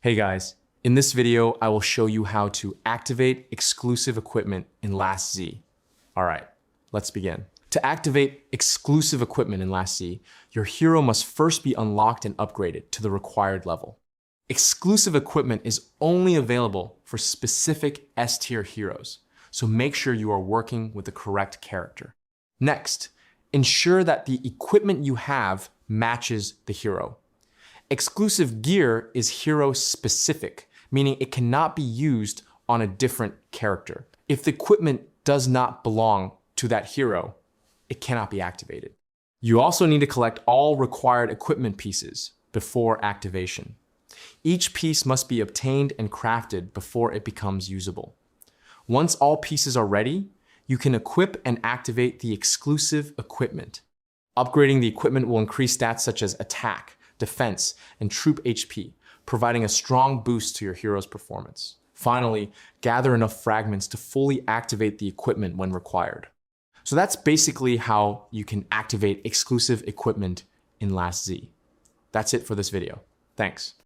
Hey guys, in this video, I will show you how to activate exclusive equipment in Last Z. All right, let's begin. To activate exclusive equipment in Last Z, your hero must first be unlocked and upgraded to the required level. Exclusive equipment is only available for specific S tier heroes, so make sure you are working with the correct character. Next, ensure that the equipment you have matches the hero. Exclusive gear is hero specific, meaning it cannot be used on a different character. If the equipment does not belong to that hero, it cannot be activated. You also need to collect all required equipment pieces before activation. Each piece must be obtained and crafted before it becomes usable. Once all pieces are ready, you can equip and activate the exclusive equipment. Upgrading the equipment will increase stats such as attack, defense, and troop HP, providing a strong boost to your hero's performance. Finally, gather enough fragments to fully activate the equipment when required. So that's basically how you can activate exclusive equipment in Last Z. That's it for this video. Thanks.